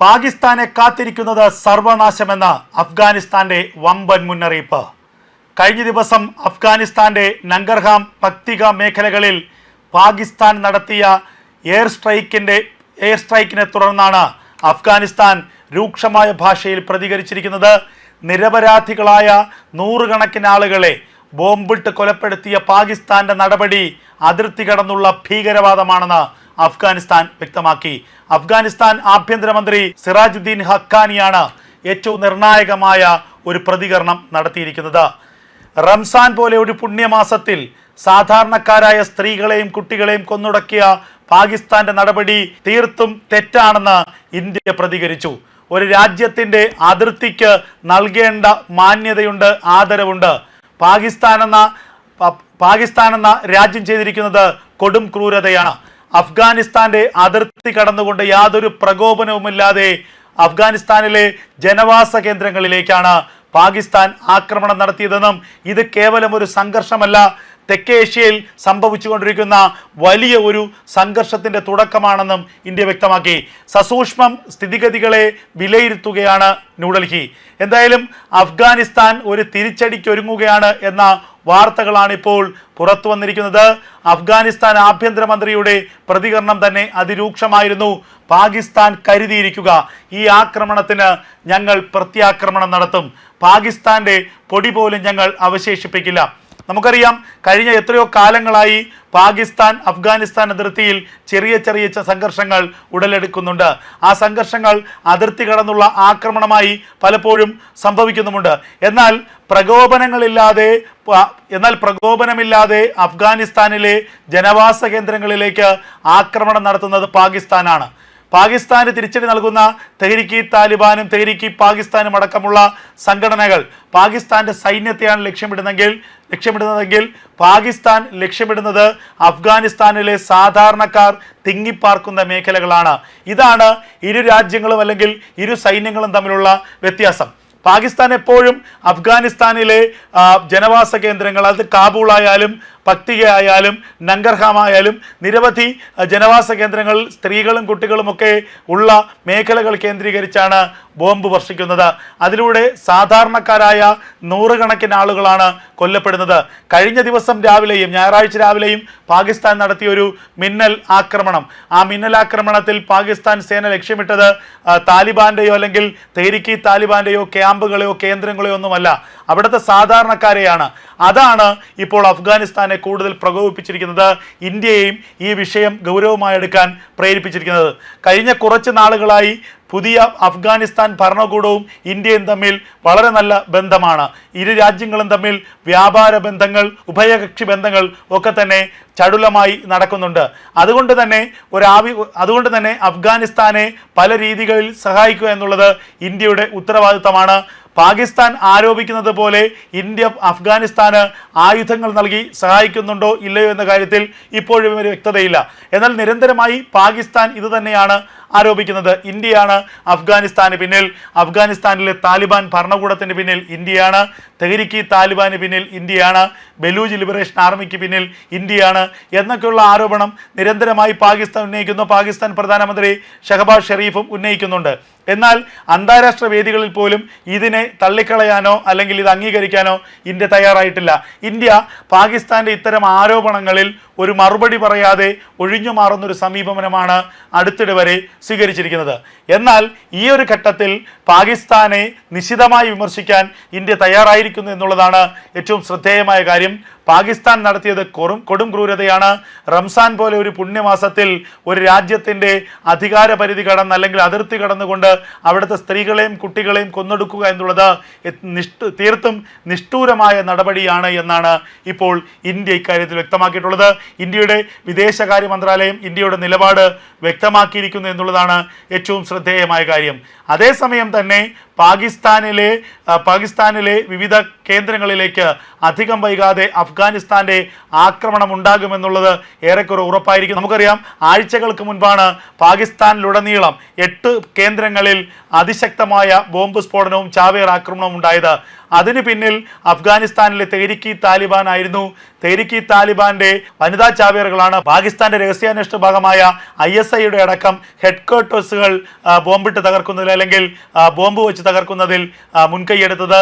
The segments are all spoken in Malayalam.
പാകിസ്ഥാനെ കാത്തിരിക്കുന്നത് സർവനാശമെന്ന് അഫ്ഗാനിസ്ഥാന്റെ വമ്പൻ മുന്നറിയിപ്പ്. കഴിഞ്ഞ ദിവസം അഫ്ഗാനിസ്ഥാന്റെ നങ്കർഹാം പക്തിക മേഖലകളിൽ പാകിസ്ഥാൻ നടത്തിയ എയർ സ്ട്രൈക്കിനെ തുടർന്നാണ് അഫ്ഗാനിസ്ഥാൻ രൂക്ഷമായ ഭാഷയിൽ പ്രതികരിച്ചിരിക്കുന്നത്. നിരപരാധികളായ നൂറുകണക്കിന് ആളുകളെ ബോംബിട്ട് കൊലപ്പെടുത്തിയ പാകിസ്ഥാന്റെ നടപടി അതിർത്തി കടന്നുള്ള ഭീകരവാദമാണെന്ന് അഫ്ഗാനിസ്ഥാൻ വ്യക്തമാക്കി. അഫ്ഗാനിസ്ഥാൻ ആഭ്യന്തരമന്ത്രി സിറാജുദ്ദീൻ ഹഖാനിയാണ് ഏറ്റവും നിർണായകമായ ഒരു പ്രതികരണം നടത്തിയിരിക്കുന്നത്. റംസാൻ പോലെ ഒരു പുണ്യമാസത്തിൽ സാധാരണക്കാരായ സ്ത്രീകളെയും കുട്ടികളെയും കൊന്നൊടുക്കിയ പാകിസ്ഥാന്റെ നടപടി തീർത്തും തെറ്റാണെന്ന് ഇന്ത്യ പ്രതികരിച്ചു. ഒരു രാജ്യത്തിന്റെ അതിർത്തിക്ക് നൽകേണ്ട മാന്യതയുണ്ട്, ആദരവുണ്ട്. പാകിസ്ഥാൻ എന്ന രാജ്യം ചെയ്തിരിക്കുന്നത് കൊടും ക്രൂരതയാണ്. അഫ്ഗാനിസ്ഥാന്റെ അതിർത്തി കടന്നുകൊണ്ട് യാതൊരു പ്രകോപനവുമില്ലാതെ അഫ്ഗാനിസ്ഥാനിലെ ജനവാസ കേന്ദ്രങ്ങളിലേക്കാണ് പാകിസ്ഥാൻ ആക്രമണം നടത്തിയതെന്നും ഇത് കേവലം ഒരു സംഘർഷമല്ല, തെക്കേ ഏഷ്യയിൽ സംഭവിച്ചുകൊണ്ടിരിക്കുന്ന വലിയ ഒരു സംഘർഷത്തിന്റെ തുടക്കമാണെന്നും ഇന്ത്യ വ്യക്തമാക്കി. സസൂക്ഷ്മം സ്ഥിതിഗതികളെ വിലയിരുത്തുകയാണ് ന്യൂഡൽഹി. എന്തായാലും അഫ്ഗാനിസ്ഥാൻ ഒരു തിരിച്ചടിക്കൊരുങ്ങുകയാണ് എന്ന വാർത്തകളാണ് ഇപ്പോൾ പുറത്തു വന്നിരിക്കുന്നത്. അഫ്ഗാനിസ്ഥാൻ ആഭ്യന്തരമന്ത്രിയുടെ പ്രതികരണം തന്നെ അതിരൂക്ഷമായിരുന്നു. പാകിസ്ഥാൻ കരുതിയിരിക്കുക, ഈ ആക്രമണത്തിന് ഞങ്ങൾ പ്രത്യാക്രമണം നടത്തും, പാകിസ്ഥാന്റെ പൊടി പോലും ഞങ്ങൾ അവശേഷിപ്പിക്കില്ല. നമുക്കറിയാം, കഴിഞ്ഞ എത്രയോ കാലങ്ങളായി പാകിസ്ഥാൻ അഫ്ഗാനിസ്ഥാൻ അതിർത്തിയിൽ ചെറിയ ചെറിയ സംഘർഷങ്ങൾ ഉടലെടുക്കുന്നുണ്ട്. ആ സംഘർഷങ്ങൾ അതിർത്തി കടന്നുള്ള ആക്രമണമായി പലപ്പോഴും സംഭവിക്കുന്നുമുണ്ട്. എന്നാൽ പ്രകോപനമില്ലാതെ അഫ്ഗാനിസ്ഥാനിലെ ജനവാസ കേന്ദ്രങ്ങളിലേക്ക് ആക്രമണം നടത്തുന്നത് പാകിസ്ഥാനാണ്. പാകിസ്ഥാന് തിരിച്ചടി നൽകുന്ന തെഹ്രീക്ക് താലിബാനും തെഹ്രീക്ക് പാകിസ്ഥാനും അടക്കമുള്ള സംഘടനകൾ പാകിസ്ഥാന്റെ സൈന്യത്തെയാണ് ലക്ഷ്യമിടുന്നതെങ്കിൽ പാകിസ്ഥാൻ ലക്ഷ്യമിടുന്നത് അഫ്ഗാനിസ്ഥാനിലെ സാധാരണക്കാർ തിങ്ങിപ്പാർക്കുന്ന മേഖലകളാണ്. ഇതാണ് ഇരു രാജ്യങ്ങളും അല്ലെങ്കിൽ ഇരു സൈന്യങ്ങളും തമ്മിലുള്ള വ്യത്യാസം. പാകിസ്ഥാൻ എപ്പോഴും അഫ്ഗാനിസ്ഥാനിലെ ജനവാസ കേന്ദ്രങ്ങൾ, അത് കാബൂളായാലും പക്തിക ആയാലും നങ്കർഹാം ആയാലും നിരവധി ജനവാസ കേന്ദ്രങ്ങൾ, സ്ത്രീകളും കുട്ടികളും ഒക്കെ ഉള്ള മേഖലകൾ കേന്ദ്രീകരിച്ചാണ് ബോംബ് വർഷിക്കുന്നത്. അതിലൂടെ സാധാരണക്കാരായ നൂറുകണക്കിന് ആളുകളാണ് കൊല്ലപ്പെടുന്നത്. കഴിഞ്ഞ ദിവസം രാവിലെയും ഞായറാഴ്ച രാവിലെയും പാകിസ്ഥാൻ നടത്തിയൊരു മിന്നൽ ആക്രമണം, ആ മിന്നൽ ആക്രമണത്തിൽ പാകിസ്ഥാൻ സേന ലക്ഷ്യമിട്ടത് താലിബാന്റെയോ അല്ലെങ്കിൽ തെഹ്രീക്ക് താലിബാന്റെയോ ക്യാമ്പുകളെയോ കേന്ദ്രങ്ങളെയോ ഒന്നുമല്ല, അവിടുത്തെ സാധാരണക്കാരെയാണ്. അതാണ് ഇപ്പോൾ അഫ്ഗാനിസ്ഥാനെ കൂടുതൽ പ്രകോപിപ്പിച്ചിരിക്കുന്നത്, ഇന്ത്യയെയും ഈ വിഷയം ഗൗരവമായി എടുക്കാൻ പ്രേരിപ്പിച്ചിരിക്കുന്നത്. കഴിഞ്ഞ കുറച്ച് നാളുകളായി പുതിയ അഫ്ഗാനിസ്ഥാൻ ഭരണകൂടവും ഇന്ത്യയും തമ്മിൽ വളരെ നല്ല ബന്ധമാണ്. ഇരു രാജ്യങ്ങളും തമ്മിൽ വ്യാപാര ബന്ധങ്ങൾ, ഉഭയകക്ഷി ബന്ധങ്ങൾ ഒക്കെ തന്നെ ചടുലമായി നടക്കുന്നുണ്ട്. അതുകൊണ്ട് തന്നെ അഫ്ഗാനിസ്ഥാനെ പല രീതികളിൽ സഹായിക്കുക എന്നുള്ളത് ഇന്ത്യയുടെ ഉത്തരവാദിത്തമാണ്. പാകിസ്ഥാൻ ആരോപിക്കുന്നത് പോലെ ഇന്ത്യ അഫ്ഗാനിസ്ഥാന് ആയുധങ്ങൾ നൽകി സഹായിക്കുന്നുണ്ടോ ഇല്ലയോ എന്ന കാര്യത്തിൽ ഇപ്പോഴും ഒരു വ്യക്തതയില്ല. എന്നാൽ നിരന്തരമായി പാകിസ്ഥാൻ ഇത് തന്നെയാണ് ആരോപിക്കുന്നത്. ഇന്ത്യയാണ് അഫ്ഗാനിസ്ഥാന് പിന്നിൽ, അഫ്ഗാനിസ്ഥാനിലെ താലിബാൻ ഭരണകൂടത്തിന് പിന്നിൽ ഇന്ത്യയാണ്, തെഹ്രീക്ക് താലിബാന് പിന്നിൽ ഇന്ത്യയാണ്, ബലൂജ് ലിബറേഷൻ ആർമിക്ക് പിന്നിൽ ഇന്ത്യയാണ് എന്നൊക്കെയുള്ള ആരോപണം നിരന്തരമായി പാകിസ്ഥാൻ ഉന്നയിക്കുന്നു. പാകിസ്ഥാൻ പ്രധാനമന്ത്രി ഷഹബാസ് ഷെരീഫും ഉന്നയിക്കുന്നുണ്ട്. എന്നാൽ അന്താരാഷ്ട്ര വേദികളിൽ പോലും ഇതിനെ തള്ളിക്കളയാനോ അല്ലെങ്കിൽ ഇത് അംഗീകരിക്കാനോ ഇന്ത്യ തയ്യാറായിട്ടില്ല. ഇന്ത്യ പാകിസ്ഥാന്റെ ഇത്തരം ആരോപണങ്ങളിൽ ഒരു മറുപടി പറയാതെ ഒഴിഞ്ഞു മാറുന്നൊരു സമീപനമാണ് അടുത്തിടെ വരെ സ്വീകരിച്ചിരിക്കുന്നത്. എന്നാൽ ഈ ഒരു ഘട്ടത്തിൽ പാകിസ്ഥാനെ നിശിതമായി വിമർശിക്കാൻ ഇന്ത്യ തയ്യാറായിരിക്കുന്നു എന്നുള്ളതാണ് ഏറ്റവും ശ്രദ്ധേയമായ കാര്യം. പാകിസ്ഥാൻ നടത്തിയത് കൊടും ക്രൂരതയാണ്. റംസാൻ പോലെ ഒരു പുണ്യമാസത്തിൽ ഒരു രാജ്യത്തിൻ്റെ അധികാര പരിധി കടന്ന് അല്ലെങ്കിൽ അതിർത്തി കടന്നുകൊണ്ട് അവിടുത്തെ സ്ത്രീകളെയും കുട്ടികളെയും കൊന്നൊടുക്കുക എന്നുള്ളത് തീർത്തും നിഷ്ഠൂരമായ നടപടിയാണ് എന്നാണ് ഇപ്പോൾ ഇന്ത്യ ഇക്കാര്യത്തിൽ വ്യക്തമാക്കിയിട്ടുള്ളത്. ഇന്ത്യയുടെ വിദേശകാര്യ മന്ത്രാലയം ഇന്ത്യയുടെ നിലപാട് വ്യക്തമാക്കിയിരിക്കുന്നു എന്നുള്ളതാണ് ഏറ്റവും ശ്രദ്ധേയമായ കാര്യം. അതേസമയം തന്നെ പാകിസ്ഥാനിലെ വിവിധ കേന്ദ്രങ്ങളിലേക്ക് അധികം വൈകാതെ അഫ്ഗാനിസ്ഥാന്റെ ആക്രമണം ഉണ്ടാകുമെന്നുള്ളത് ഏറെക്കുറെ ഉറപ്പായിരിക്കും. നമുക്കറിയാം, ആഴ്ചകൾക്ക് മുൻപാണ് പാകിസ്ഥാനിലുടനീളം 8 കേന്ദ്രങ്ങളിൽ അതിശക്തമായ ബോംബ് സ്ഫോടനവും ചാവേർ ആക്രമണവും ഉണ്ടായത്. അതിന് പിന്നിൽ അഫ്ഗാനിസ്ഥാനിലെ തെഹ്രിക്ക് താലിബാൻ ആയിരുന്നു. തെഹ്രിക്ക് താലിബാന്റെ വനിതാ ചാവേറുകളാണ് പാകിസ്ഥാന്റെ രഹസ്യാന്വേഷണ ഭാഗമായ ISIയുടെ അടക്കം ഹെഡ്ക്വാർട്ടേഴ്സുകൾ ബോംബിട്ട് തകർക്കുന്നതിൽ അല്ലെങ്കിൽ ബോംബ് വെച്ച് തകർക്കുന്നതിൽ മുൻകൈയെടുത്തത്.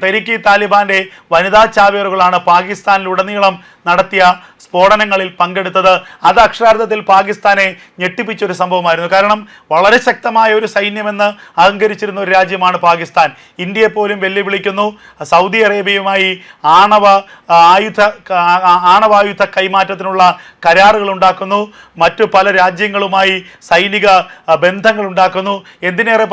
തെഹ്രിക്ക് താലിബാന്റെ വനിതാ ചാവേറുകളാണ് പാകിസ്ഥാനിലുടനീളം നടത്തിയ സ്ഫോടനങ്ങളിൽ പങ്കെടുത്തത്. അത് അക്ഷരാർത്ഥത്തിൽ പാകിസ്ഥാനെ ഞെട്ടിപ്പിച്ചൊരു സംഭവമായിരുന്നു. കാരണം വളരെ ശക്തമായ ഒരു സൈന്യമെന്ന് അഹങ്കരിച്ചിരുന്ന ഒരു രാജ്യമാണ് പാകിസ്ഥാൻ. ഇന്ത്യയെ പോലും വെല്ലുവിളിക്കുന്നു. സൗദി അറേബ്യയുമായി ആണവായുധ കൈമാറ്റത്തിനുള്ള കരാറുകൾ ഉണ്ടാക്കുന്നു. മറ്റു പല രാജ്യങ്ങളുമായി സൈനിക ബന്ധങ്ങൾ ഉണ്ടാക്കുന്നു. എന്തിനേറെ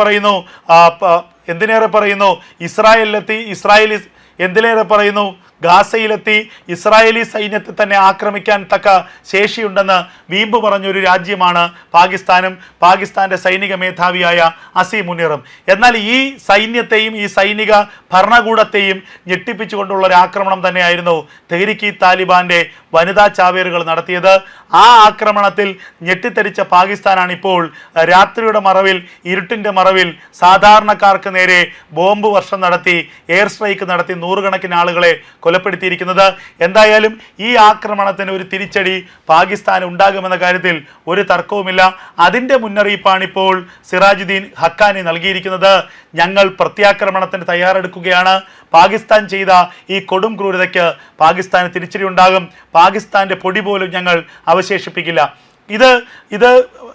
പറയുന്നു ഗാസയിലെത്തി ഇസ്രായേലി സൈന്യത്തെ തന്നെ ആക്രമിക്കാൻ തക്ക ശേഷിയുണ്ടെന്ന് വീമ്പ് പറഞ്ഞൊരു രാജ്യമാണ് പാകിസ്ഥാനും പാകിസ്ഥാന്റെ സൈനിക മേധാവിയായ അസീം മുനീറും. എന്നാൽ ഈ സൈന്യത്തെയും ഈ സൈനിക ഭരണകൂടത്തെയും ഞെട്ടിപ്പിച്ചുകൊണ്ടുള്ള ഒരു ആക്രമണം തന്നെയായിരുന്നു തെഹ്രിക്ക് താലിബാന്റെ വനിതാ ചാവേറുകൾ നടത്തിയത്. ആ ആക്രമണത്തിൽ ഞെട്ടിത്തരിച്ച പാകിസ്ഥാനാണ് ഇപ്പോൾ രാത്രിയുടെ മറവിൽ, ഇരുട്ടിന്റെ മറവിൽ സാധാരണക്കാർക്ക് നേരെ ബോംബ് വർഷം നടത്തി, എയർ സ്ട്രൈക്ക് നടത്തി നൂറുകണക്കിന് ആളുകളെ കൊലപ്പെടുത്തിയിരിക്കുന്നത്. എന്തായാലും ഈ ആക്രമണത്തിന് ഒരു തിരിച്ചടി പാകിസ്ഥാൻ ഉണ്ടാകുമെന്ന കാര്യത്തിൽ ഒരു തർക്കവുമില്ല. അതിൻ്റെ മുന്നറിയിപ്പാണ് ഇപ്പോൾ സിറാജുദ്ദീൻ ഹക്കാനി നൽകിയിരിക്കുന്നത്. ഞങ്ങൾ പ്രത്യാക്രമണത്തിന് തയ്യാറെടുക്കുകയാണ്. പാകിസ്ഥാൻ ചെയ്ത ഈ കൊടും ക്രൂരതയ്ക്ക് പാകിസ്ഥാന് തിരിച്ചടി ഉണ്ടാകും. പാകിസ്ഥാന്റെ പൊടി പോലും ഞങ്ങൾ അവശേഷിപ്പിക്കില്ല.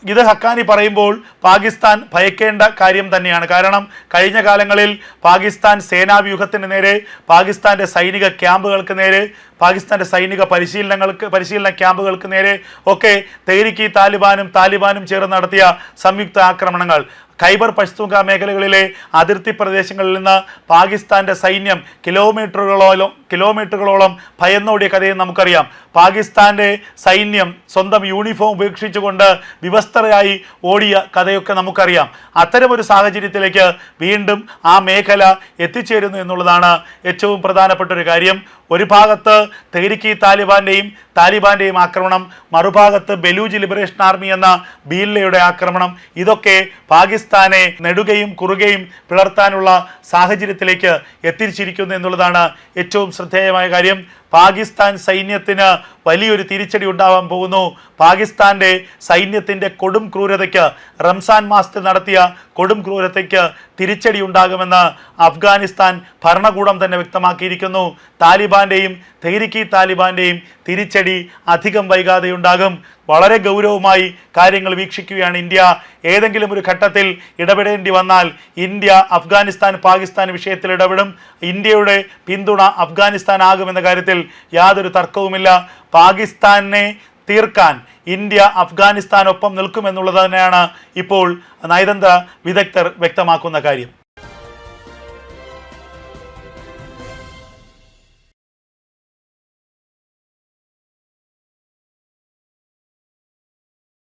ഇത് ഹക്കാനി പറയുമ്പോൾ പാകിസ്ഥാൻ ഭയക്കേണ്ട കാര്യം തന്നെയാണ്. കാരണം കഴിഞ്ഞ കാലങ്ങളിൽ പാകിസ്ഥാൻ സേനാവ്യൂഹത്തിന് നേരെ, പാകിസ്ഥാന്റെ സൈനിക ക്യാമ്പുകൾക്ക് നേരെ, പാകിസ്ഥാന്റെ സൈനിക പരിശീലന ക്യാമ്പുകൾക്ക് നേരെ ഒക്കെ തെഹ്രിക്ക് താലിബാനും ചേർന്ന് നടത്തിയ സംയുക്ത ആക്രമണങ്ങൾ, ഖൈബർ പഷ്തൂൺഖ മേഖലകളിലെ അതിർത്തി പ്രദേശങ്ങളിൽ നിന്ന് പാകിസ്ഥാന്റെ സൈന്യം കിലോമീറ്ററുകളോളം ഭയന്നോടിയ കഥയും നമുക്കറിയാം. പാകിസ്ഥാന്റെ സൈന്യം സ്വന്തം യൂണിഫോം ഉപേക്ഷിച്ചുകൊണ്ട് വിവസ്ത്രരായി ഓടിയ കഥയൊക്കെ നമുക്കറിയാം. അത്തരമൊരു സാഹചര്യത്തിലേക്ക് വീണ്ടും ആ മേഖല എത്തിച്ചേരുന്നു എന്നുള്ളതാണ് ഏറ്റവും പ്രധാനപ്പെട്ട ഒരു കാര്യം. ഒരു ഭാഗത്ത് തെഹ്രിക്ക് താലിബാന്റെയും ആക്രമണം, മറുഭാഗത്ത് ബലൂജ് ലിബറേഷൻ ആർമി എന്ന ബീല്ലയുടെ ആക്രമണം. ഇതൊക്കെ പാകിസ്ഥാനെ നെടുകയും കുറുകയും പിളർത്താനുള്ള സാഹചര്യത്തിലേക്ക് എത്തിച്ചിരിക്കുന്നു എന്നുള്ളതാണ് ഏറ്റവും ശ്രദ്ധേയമായ കാര്യം. പാകിസ്ഥാൻ സൈന്യത്തിന് വലിയൊരു തിരിച്ചടി ഉണ്ടാവാൻ പോകുന്നു. പാകിസ്ഥാന്റെ സൈന്യത്തിൻ്റെ കൊടും ക്രൂരതയ്ക്ക്, റംസാൻ മാസത്തിൽ നടത്തിയ കൊടും ക്രൂരതയ്ക്ക് തിരിച്ചടി ഉണ്ടാകുമെന്ന് അഫ്ഗാനിസ്ഥാൻ ഭരണകൂടം തന്നെ വ്യക്തമാക്കിയിരിക്കുന്നു. തെഹ്രിക്ക് താലിബാന്റെയും തിരിച്ചടി അധികം വൈകാതെ ഉണ്ടാകും. വളരെ ഗൗരവമായി കാര്യങ്ങൾ വീക്ഷിക്കുകയാണ് ഇന്ത്യ. ഏതെങ്കിലും ഒരു ഘട്ടത്തിൽ ഇടപെടേണ്ടി വന്നാൽ ഇന്ത്യ പാകിസ്ഥാൻ വിഷയത്തിൽ ഇടപെടും. ഇന്ത്യയുടെ പിന്തുണ അഫ്ഗാനിസ്ഥാൻ ആകുമെന്ന കാര്യത്തിൽ യാതൊരു തർക്കവുമില്ല. പാകിസ്ഥാനെ തീർക്കാൻ ഇന്ത്യ അഫ്ഗാനിസ്ഥാനൊപ്പം നിൽക്കുമെന്നുള്ളത് തന്നെയാണ് ഇപ്പോൾ നയതന്ത്ര വിദഗ്ധർ വ്യക്തമാക്കുന്ന കാര്യം.